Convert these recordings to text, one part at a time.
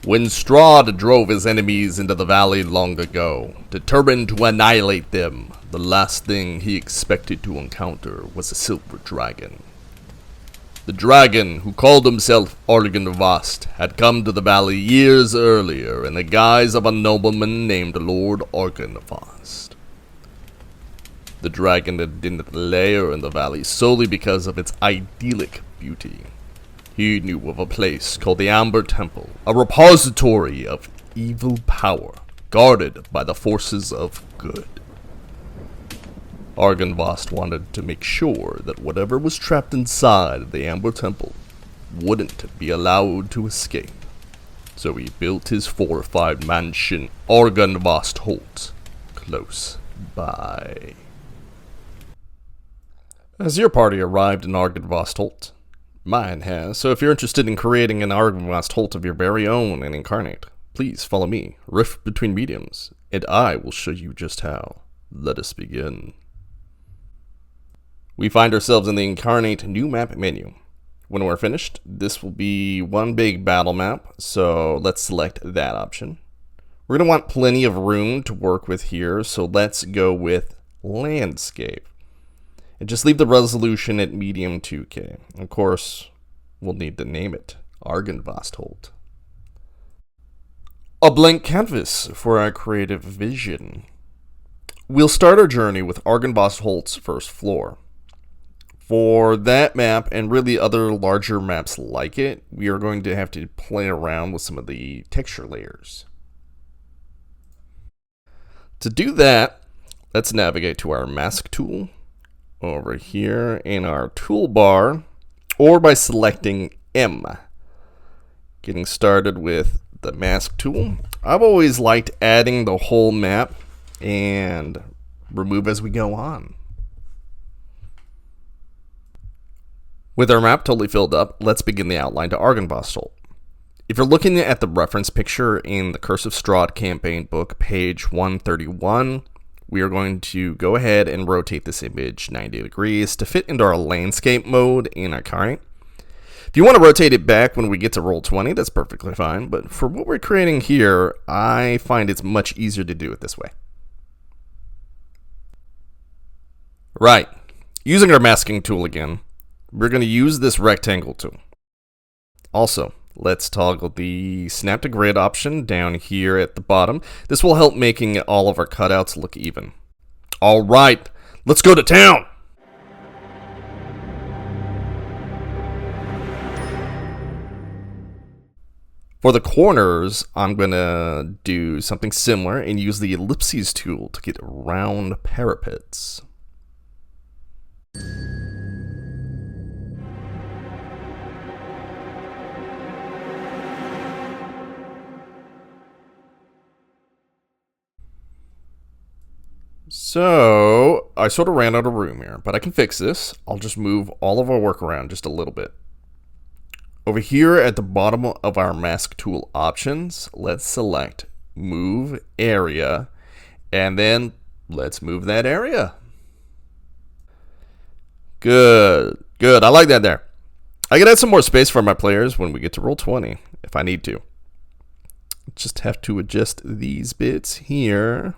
When Strahd drove his enemies into the valley long ago, determined to annihilate them, the last thing he expected to encounter was a silver dragon. The dragon, who called himself Argynvostholt, had come to the valley years earlier in the guise of a nobleman named Lord Argynvostholt. The dragon had been lair in the valley solely because of its idyllic beauty. He knew of a place called the Amber Temple, a repository of evil power, guarded by the forces of good. Argynvostholt wanted to make sure that whatever was trapped inside the Amber Temple wouldn't be allowed to escape. So he built his fortified mansion, Argynvostholt, close by. As your party arrived in Argynvostholt, mine has, so if you're interested in creating an Argynvostholt of your very own and Inkarnate, please follow me, Rift Between Mediums, and I will show you just how. Let us begin. We find ourselves in the Inkarnate new map menu. When we're finished, this will be one big battle map, so let's select that option. We're going to want plenty of room to work with here, so let's go with landscape. And just leave the resolution at medium 2K. Of course, we'll need to name it Argynvostholt. A blank canvas for our creative vision. We'll start our journey with Argynvostholt's first floor. For that map, and really other larger maps like it, we are going to have to play around with some of the texture layers. To do that, let's navigate to our mask tool over here in our toolbar, or by selecting M. Getting started with the mask tool. I've always liked adding the whole map and remove as we go on. With our map totally filled up, let's begin the outline to Argynvostholt. If you're looking at the reference picture in the Curse of Strahd campaign book, page 131, we are going to go ahead and rotate this image 90 degrees to fit into our landscape mode in Inkarnate. If you want to rotate it back when we get to roll 20, that's perfectly fine, but for what we're creating here, I find it's much easier to do it this way. Right, using our masking tool again, we're going to use this rectangle tool. Also, let's toggle the snap to grid option down here at the bottom. This will help making all of our cutouts look even. All right, let's go to town. For the corners, I'm going to do something similar and use the ellipses tool to get round parapets. So, I sort of ran out of room here, but I can fix this. I'll just move all of our work around just a little bit. Over here at the bottom of our mask tool options, let's select Move Area, and then let's move that area. Good, good, I like that there. I can add some more space for my players when we get to roll 20, if I need to. Just have to adjust these bits here.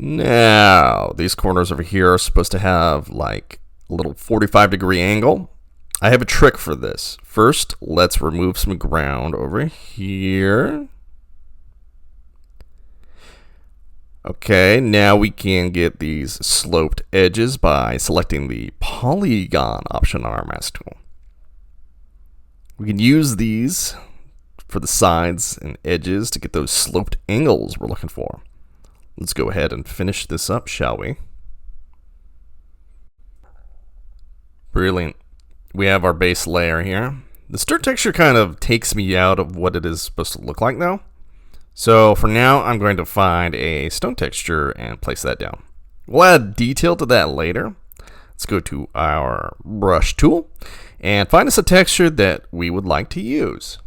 Now, these corners over here are supposed to have like a little 45-degree angle. I have a trick for this. First, let's remove some ground over here. Okay, now we can get these sloped edges by selecting the polygon option on our mask tool. We can use these for the sides and edges to get those sloped angles we're looking for. Let's go ahead and finish this up, shall we? Brilliant. We have our base layer here. The stir texture kind of takes me out of what it is supposed to look like now. So for now, I'm going to find a stone texture and place that down. We'll add detail to that later. Let's go to our brush tool and find us a texture that we would like to use.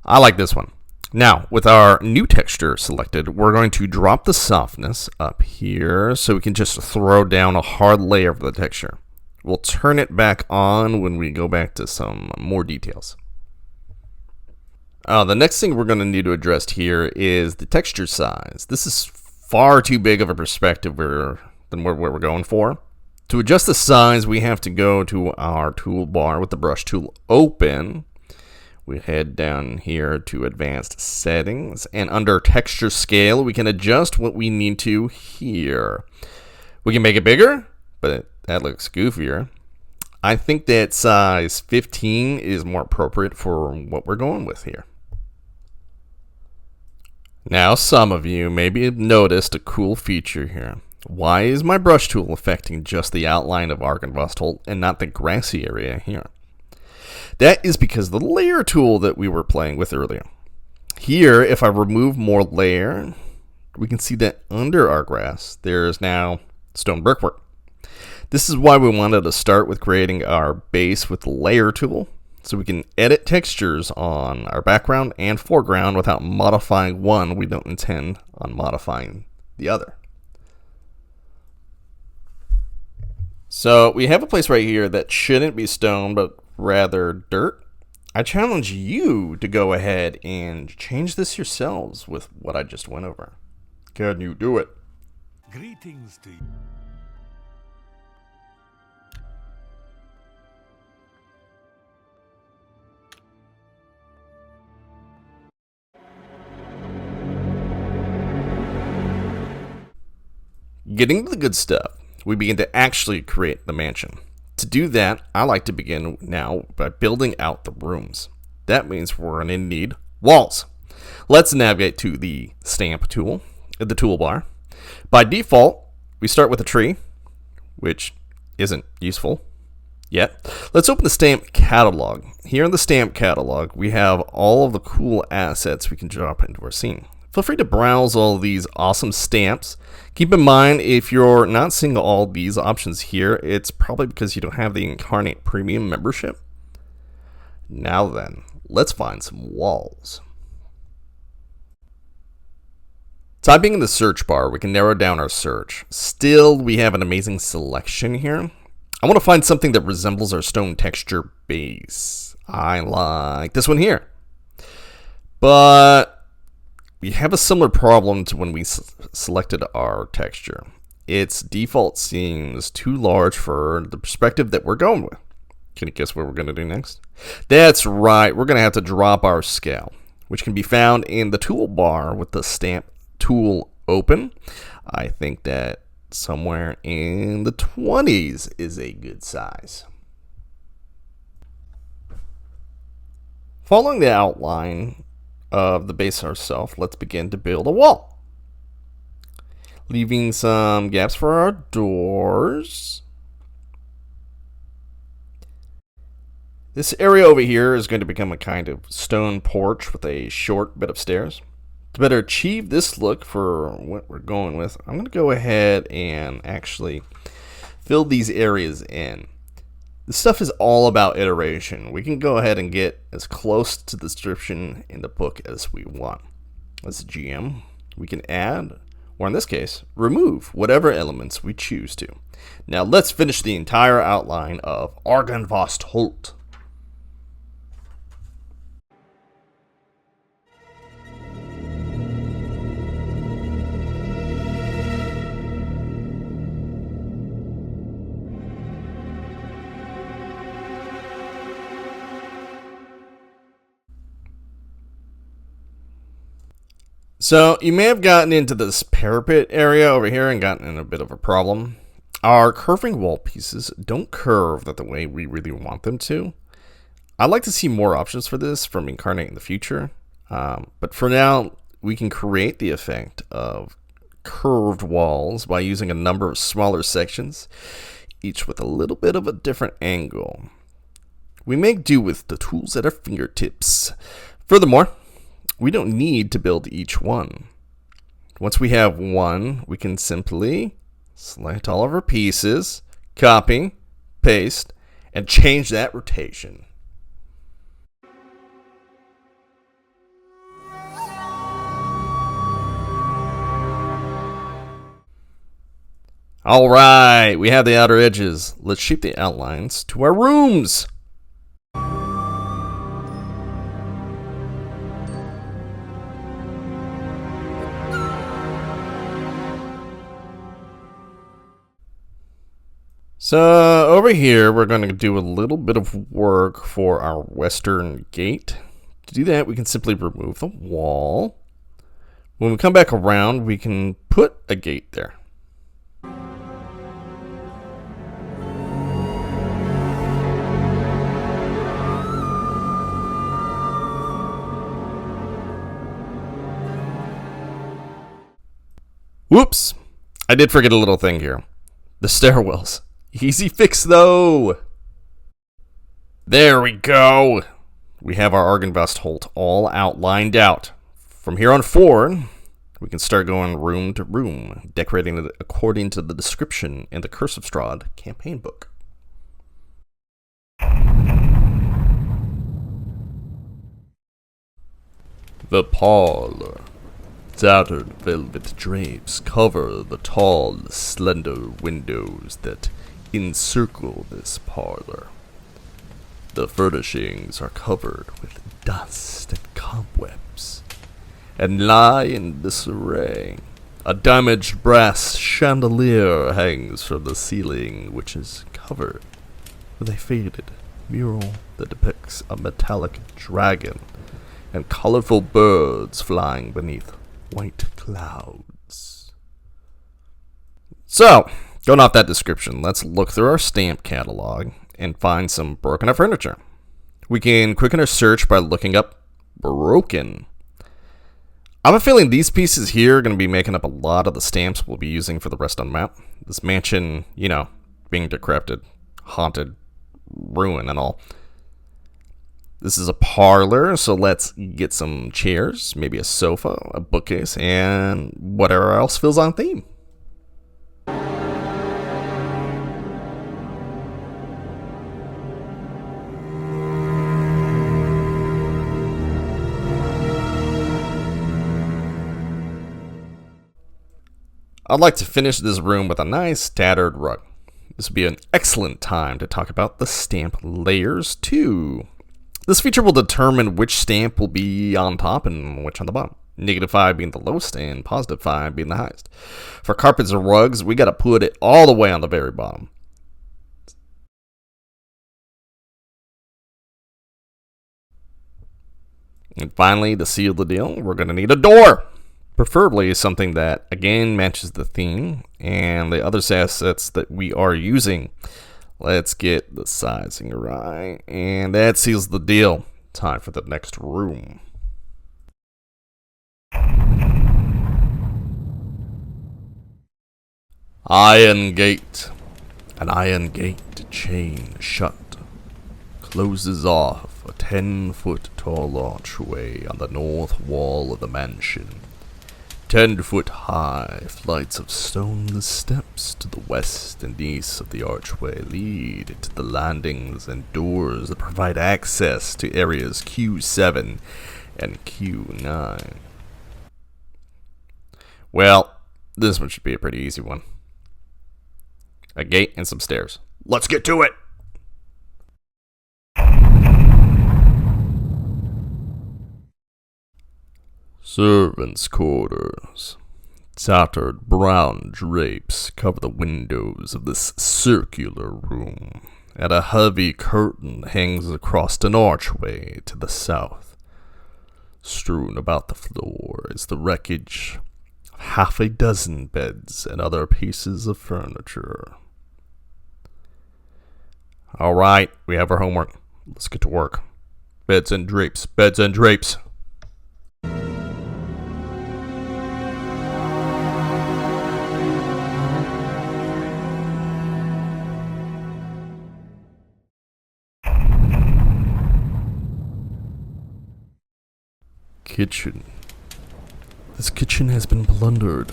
I like this one. Now, with our new texture selected, we're going to drop the softness up here so we can just throw down a hard layer of the texture. We'll turn it back on when we go back to some more details. the next thing we're going to need to address here is the texture size. This is far too big of a perspective than what we're going for. To adjust the size, we have to go to our toolbar with the brush tool open. We head down here to advanced settings, and under texture scale, we can adjust what we need to here. We can make it bigger, but that looks goofier. I think that size 15 is more appropriate for what we're going with here. Now, some of you maybe have noticed a cool feature here. Why is my brush tool affecting just the outline of Argynvostholt and not the grassy area here? That is because the layer tool that we were playing with earlier. Here, if I remove more layer, we can see that under our grass, there is now stone brickwork. This is why we wanted to start with creating our base with the layer tool, so we can edit textures on our background and foreground without modifying one. We don't intend on modifying the other. So we have a place right here that shouldn't be stone, but rather dirt. I challenge you to go ahead and change this yourselves with what I just went over. Can you do it? Greetings to you. Getting to the good stuff, we begin to actually create the mansion. To do that, I like to begin now by building out the rooms. That means we're going to need walls. Let's navigate to the stamp tool at the toolbar. By default, we start with a tree, which isn't useful yet. Let's open the stamp catalog. Here in the stamp catalog, we have all of the cool assets we can drop into our scene. Feel free to browse all these awesome stamps. Keep in mind, if you're not seeing all these options here, it's probably because you don't have the Inkarnate Premium membership. Now then, let's find some walls. Typing in the search bar, we can narrow down our search. Still, we have an amazing selection here. I want to find something that resembles our stone texture base. I like this one here. But we have a similar problem to when we selected our texture. Its default seems too large for the perspective that we're going with. Can you guess what we're going to do next? That's right, we're going to have to drop our scale, which can be found in the toolbar with the stamp tool open. I think that somewhere in the 20s is a good size. Following the outline of the base ourselves, let's begin to build a wall, leaving some gaps for our doors. This area over here is going to become a kind of stone porch with a short bit of stairs. To better achieve this look for what we're going with, I'm going to go ahead and actually fill these areas in. This stuff is all about iteration. We can go ahead and get as close to the description in the book as we want. As a GM, we can add, or in this case, remove whatever elements we choose to. Now let's finish the entire outline of Argynvostholt. So you may have gotten into this parapet area over here and gotten in a bit of a problem. Our curving wall pieces don't curve the way we really want them to. I'd like to see more options for this from Inkarnate in the future. But for now, we can create the effect of curved walls by using a number of smaller sections, each with a little bit of a different angle. We make do with the tools at our fingertips. Furthermore, we don't need to build each one. Once we have one, we can simply select all of our pieces, copy, paste, and change that rotation. All right, we have the outer edges. Let's shape the outlines to our rooms. So over here, we're going to do a little bit of work for our western gate. To do that, we can simply remove the wall. When we come back around, we can put a gate there. Whoops! I did forget a little thing here. The stairwells. Easy fix though! There we go! We have our Argynvostholt all outlined out. From here on forward, we can start going room to room, decorating it according to the description in the Curse of Strahd campaign book. The parlor. Tattered velvet drapes cover the tall, slender windows that encircle this parlor. The furnishings are covered with dust and cobwebs, and lie in disarray. A damaged brass chandelier hangs from the ceiling, which is covered with a faded mural that depicts a metallic dragon and colorful birds flying beneath white clouds. So, going off that description, let's look through our stamp catalog and find some broken up furniture. We can quicken our search by looking up broken. I have a feeling these pieces here are going to be making up a lot of the stamps we'll be using for the rest of the map. This mansion, being decrepit, haunted, ruin and all. This is a parlor, so let's get some chairs, maybe a sofa, a bookcase, and whatever else feels on theme. I'd like to finish this room with a nice tattered rug. This would be an excellent time to talk about the stamp layers too. This feature will determine which stamp will be on top and which on the bottom. -5 being the lowest and +5 being the highest. For carpets or rugs, we gotta put it all the way on the very bottom. And finally, to seal the deal, we're gonna need a door. Preferably something that, again, matches the theme and the other assets that we are using. Let's get the sizing right, and that seals the deal. Time for the next room. Iron gate. An iron gate chain shut closes off a 10-foot tall archway on the north wall of the mansion. 10-foot high flights of stone steps to the west and east of the archway lead to the landings and doors that provide access to areas Q7 and Q9. Well, this one should be a pretty easy one. A gate and some stairs. Let's get to it! Servants' quarters. Tattered brown drapes cover the windows of this circular room, and a heavy curtain hangs across an archway to the south. Strewn about the floor is the wreckage of half a dozen beds and other pieces of furniture. Alright, we have our homework. Let's get to work. Beds and drapes, beds and drapes. Kitchen. This kitchen has been plundered.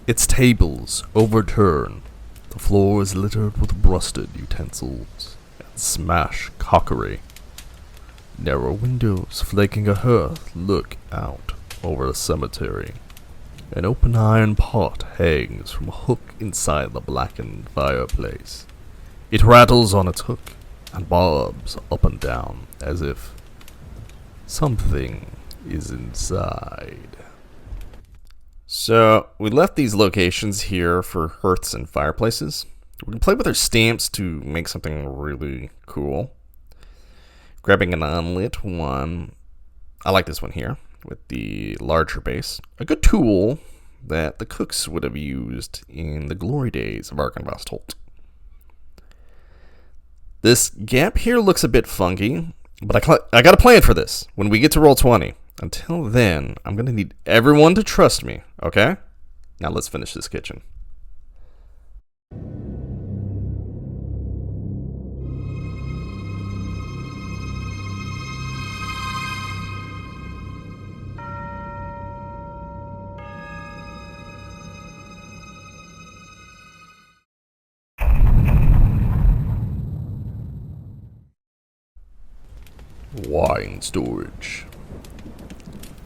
Its tables overturned. The floor is littered with rusted utensils and smashed crockery. Narrow windows flanking a hearth look out over a cemetery. An open iron pot hangs from a hook inside the blackened fireplace. It rattles on its hook and bobs up and down as if something is inside. So we left these locations here for hearths and fireplaces. We can play with our stamps to make something really cool. Grabbing an unlit one. I like this one here with the larger base. A good tool that the cooks would have used in the glory days of Argynvostholt. This gap here looks a bit funky, but I got a plan for this when we get to roll 20. Until then, I'm going to need everyone to trust me, okay? Now let's finish this kitchen. Wine storage.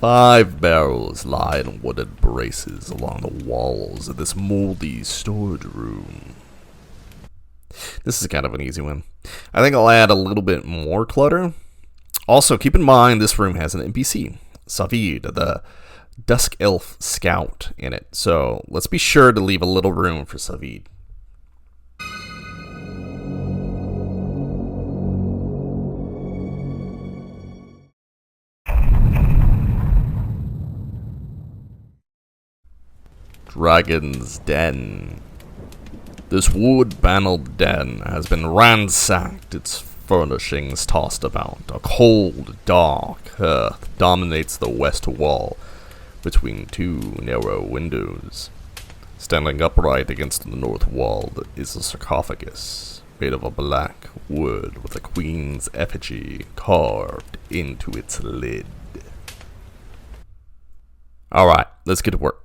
5 barrels lie in wooden braces along the walls of this moldy storage room. This is kind of an easy one. I think I'll add a little bit more clutter. Also, keep in mind this room has an NPC, Savid, the Dusk Elf Scout, in it. So let's be sure to leave a little room for Savid. Dragon's Den. This wood-paneled den has been ransacked, its furnishings tossed about. A cold, dark hearth dominates the west wall between 2 narrow windows. Standing upright against the north wall is a sarcophagus made of a black wood with a queen's effigy carved into its lid. Alright, let's get to work.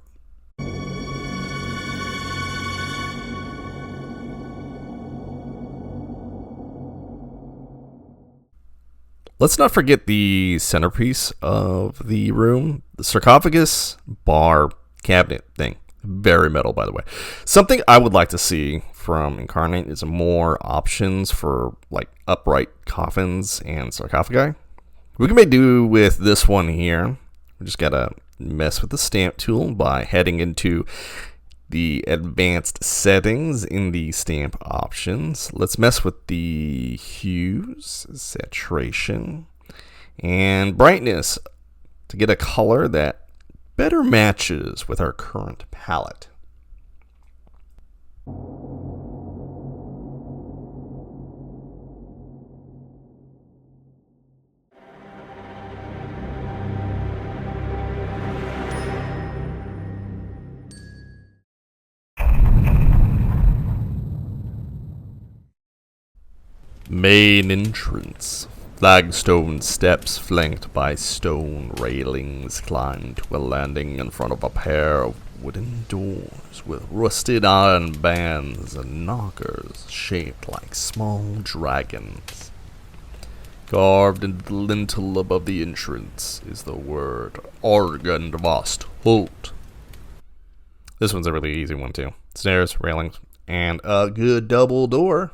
Let's not forget the centerpiece of the room, the sarcophagus bar cabinet thing. Very metal, by the way. Something I would like to see from Inkarnate is more options for like upright coffins and sarcophagi. We can make do with this one here. We just gotta mess with the stamp tool by heading into the advanced settings in the stamp options. Let's mess with the hues, saturation, and brightness to get a color that better matches with our current palette. Main entrance. Flagstone steps flanked by stone railings climb to a landing in front of a pair of wooden doors with rusted iron bands and knockers shaped like small dragons. Carved into the lintel above the entrance is the word Argynvostholt. This one's a really easy one too. Stairs, railings, and a good double door.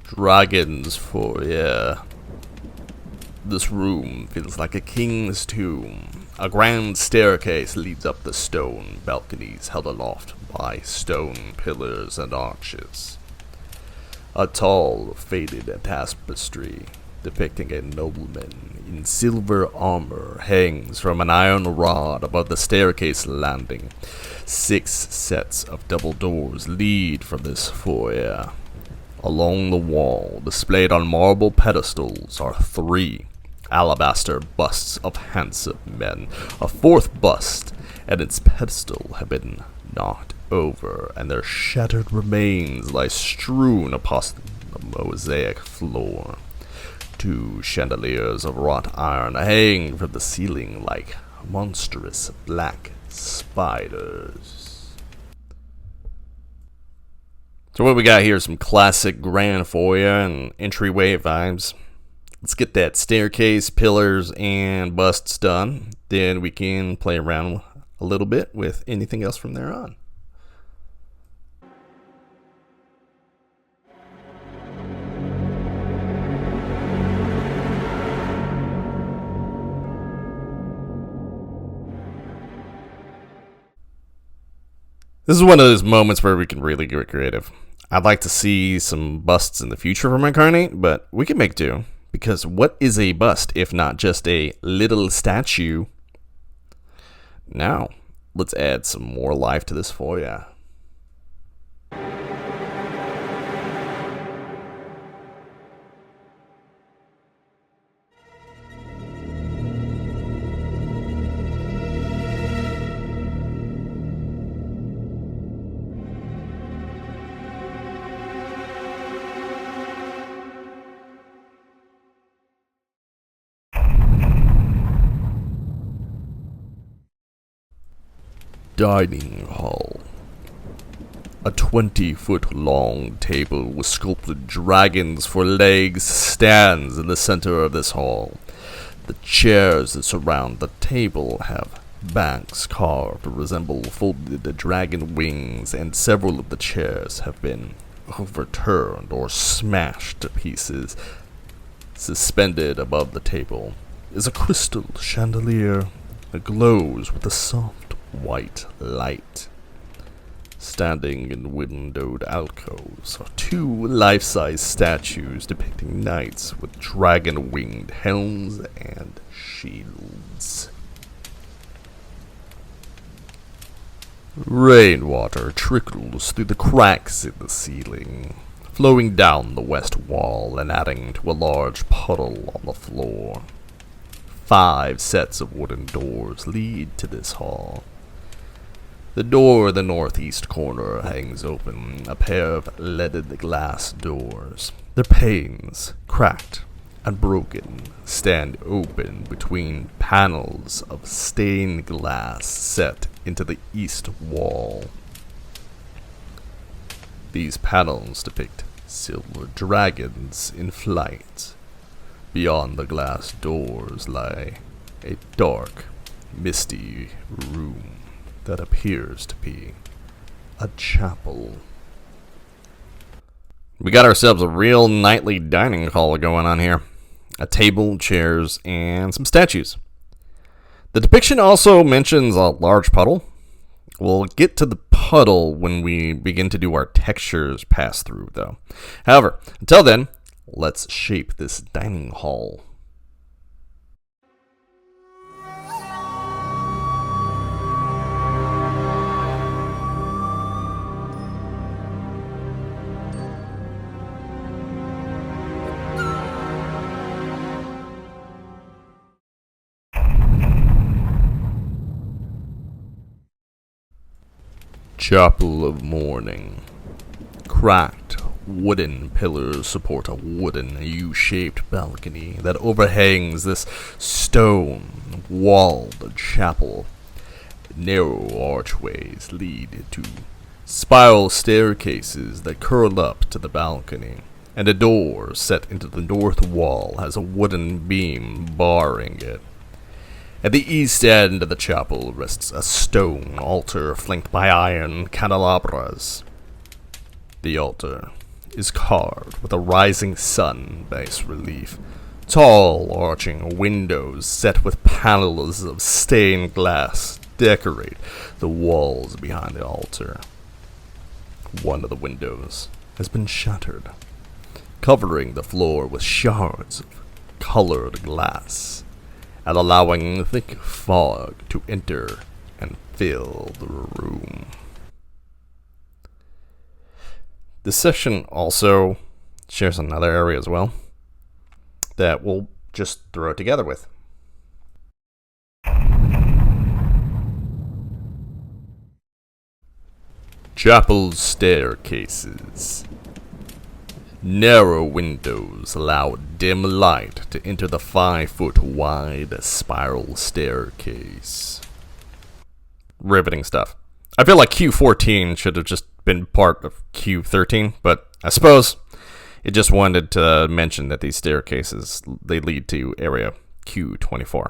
Dragons foyer. This room feels like a king's tomb. A grand staircase leads up the stone balconies held aloft by stone pillars and arches. A tall, faded tapestry depicting a nobleman in silver armor hangs from an iron rod above the staircase landing. 6 sets of double doors lead from this foyer. Along the wall, displayed on marble pedestals, are 3 alabaster busts of handsome men. A 4th bust and its pedestal have been knocked over, and their shattered remains lie strewn upon the mosaic floor. 2 chandeliers of wrought iron hang from the ceiling like monstrous black spiders. So what we got here is some classic grand foyer and entryway vibes. Let's get that staircase, pillars, and busts done. Then we can play around a little bit with anything else from there on. This is one of those moments where we can really get creative. I'd like to see some busts in the future from Inkarnate, but we can make do. Because what is a bust if not just a little statue? Now, let's add some more life to this for ya. Dining hall. A 20-foot-long table with sculpted dragons for legs stands in the center of this hall. The chairs that surround the table have backs carved to resemble folded dragon wings, and several of the chairs have been overturned or smashed to pieces. Suspended above the table is a crystal chandelier that glows with a soft white light. Standing in windowed alcoves are two life-size statues depicting knights with dragon-winged helms and shields. Rainwater trickles through the cracks in the ceiling, flowing down the west wall and adding to a large puddle on the floor. 5 sets of wooden doors lead to this hall. The door in the northeast corner hangs open, a pair of leaded glass doors. Their panes, cracked and broken, stand open between panels of stained glass set into the east wall. These panels depict silver dragons in flight. Beyond the glass doors lie a dark, misty room that appears to be a chapel. We got ourselves a real knightly dining hall going on here. A table, chairs, and some statues. The depiction also mentions a large puddle. We'll get to the puddle when we begin to do our textures pass through, though. However, until then, let's shape this dining hall. Chapel of Mourning. Cracked wooden pillars support a wooden U-shaped balcony that overhangs this stone-walled chapel. Narrow archways lead to spiral staircases that curl up to the balcony, and a door set into the north wall has a wooden beam barring it. At the east end of the chapel rests a stone altar flanked by iron candelabras. The altar is carved with a rising sun bas-relief. Tall, arching windows set with panels of stained glass decorate the walls behind the altar. One of the windows has been shattered, covering the floor with shards of colored glass, and allowing thick fog to enter and fill the room. This section also shares another area as well that we'll just throw it together with. Chapel staircases. Narrow windows allow dim light to enter the 5-foot wide spiral staircase. Riveting stuff. I feel like Q14 should have just been part of Q13, but I suppose it just wanted to mention that these staircases, they lead to area Q24.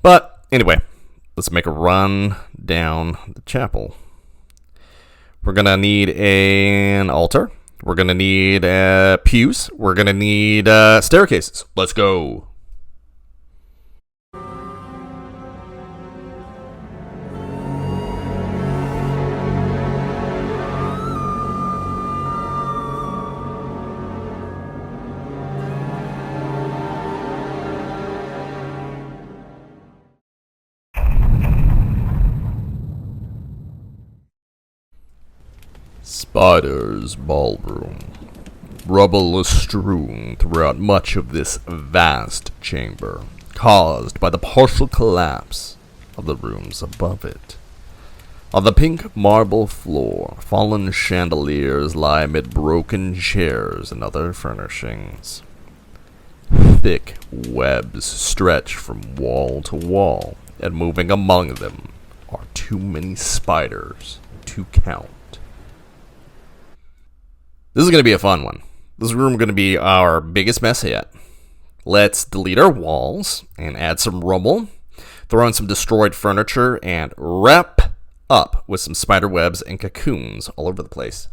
But anyway, let's make a run down the chapel. We're gonna need an altar. We're gonna need pews. We're gonna need staircases. Let's go. Spider's Ballroom. Rubble is strewn throughout much of this vast chamber, caused by the partial collapse of the rooms above it. On the pink marble floor, fallen chandeliers lie amid broken chairs and other furnishings. Thick webs stretch from wall to wall, and moving among them are too many spiders to count. This is going to be a fun one. This room is going to be our biggest mess yet. Let's delete our walls and add some rubble, throw in some destroyed furniture, and wrap up with some spider webs and cocoons all over the place.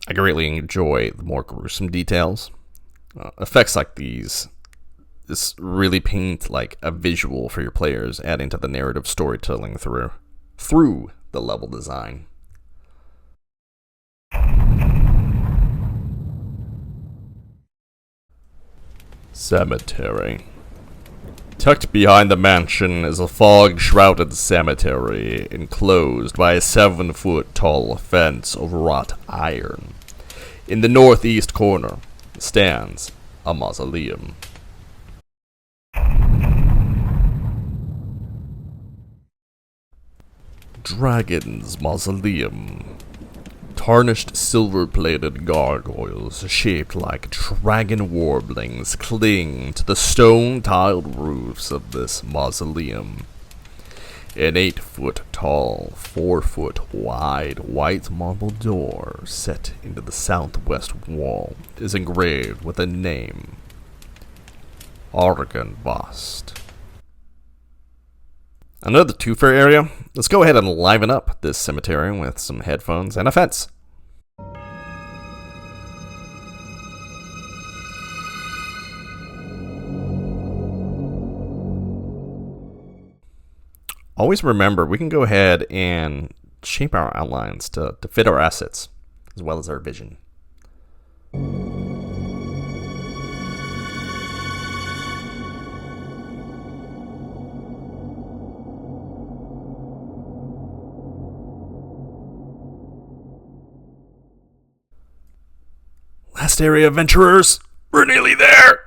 I greatly enjoy the more gruesome details. Effects like these just really paint like a visual for your players, adding to the narrative storytelling through the level design. Cemetery. Tucked behind the mansion is a fog-shrouded cemetery enclosed by a 7-foot-tall fence of wrought iron. In the northeast corner stands a mausoleum. Dragon's Mausoleum. Tarnished silver-plated gargoyles shaped like dragon warblings cling to the stone-tiled roofs of this mausoleum. An 8-foot-tall, 4-foot-wide white marble door set into the southwest wall is engraved with a name: Argynvostholt. Another two-fair area. Let's go ahead and liven up this cemetery with some headphones and a fence. Always remember, we can go ahead and shape our outlines to fit our assets, as well as our vision. Last area, adventurers! We're nearly there!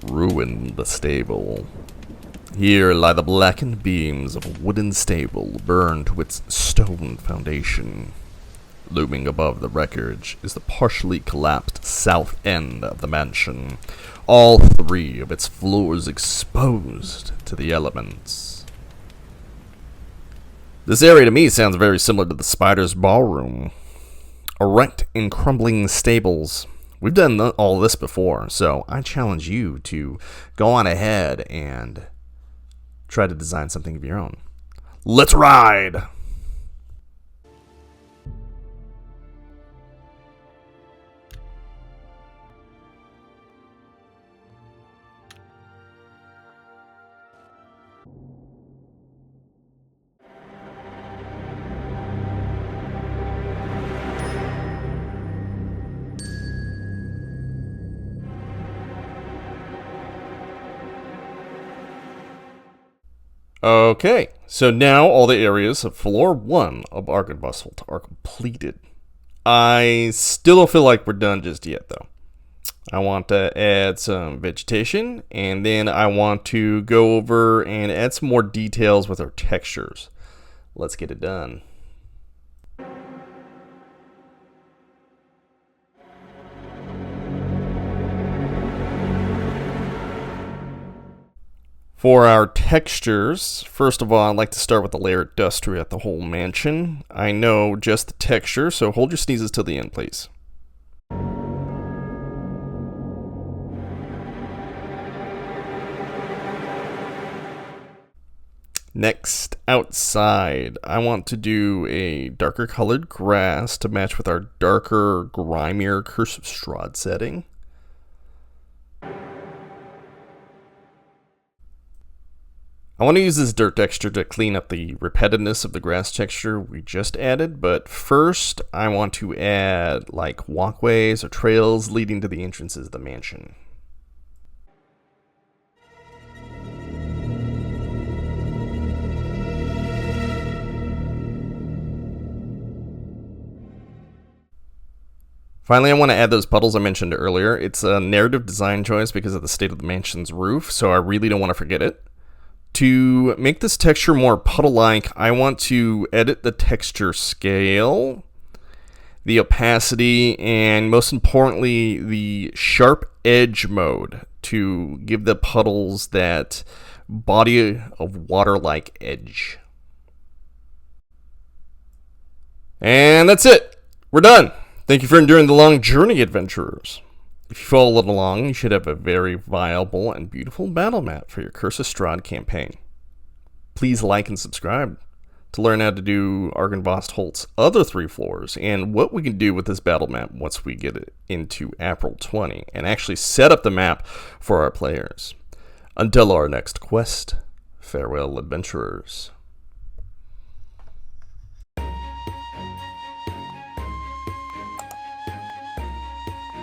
Ruin the stable. Here lie the blackened beams of a wooden stable burned to its stone foundation. Looming above the wreckage is the partially collapsed south end of the mansion, all 3 of its floors exposed to the elements. This area to me sounds very similar to the Spider's Ballroom. A wrecked and crumbling stables. We've done all this before, so I challenge you to go on ahead and try to design something of your own. Let's ride! Okay, so now all the areas of floor 1 of Argynvostholt are completed. I still don't feel like we're done just yet, though. I want to add some vegetation, and then I want to go over and add some more details with our textures. Let's get it done. For our textures, first of all, I'd like to start with the layer of dust throughout the whole mansion. I know just the texture, so hold your sneezes till the end, please. Next, outside, I want to do a darker colored grass to match with our darker, grimier Curse of Strahd setting. I want to use this dirt texture to clean up the repetitiveness of the grass texture we just added, but first I want to add like walkways or trails leading to the entrances of the mansion. Finally, I want to add those puddles I mentioned earlier. It's a narrative design choice because of the state of the mansion's roof, so I really don't want to forget it. To make this texture more puddle-like, I want to edit the texture scale, the opacity, and most importantly, the sharp edge mode to give the puddles that body of water-like edge. And that's it. We're done. Thank you for enduring the long journey, adventurers. If you followed along, you should have a very viable and beautiful battle map for your Curse of Strahd campaign. Please like and subscribe to learn how to do Argynvostholt's other 3 floors and what we can do with this battle map once we get it into April 20 and actually set up the map for our players. Until our next quest, farewell, adventurers.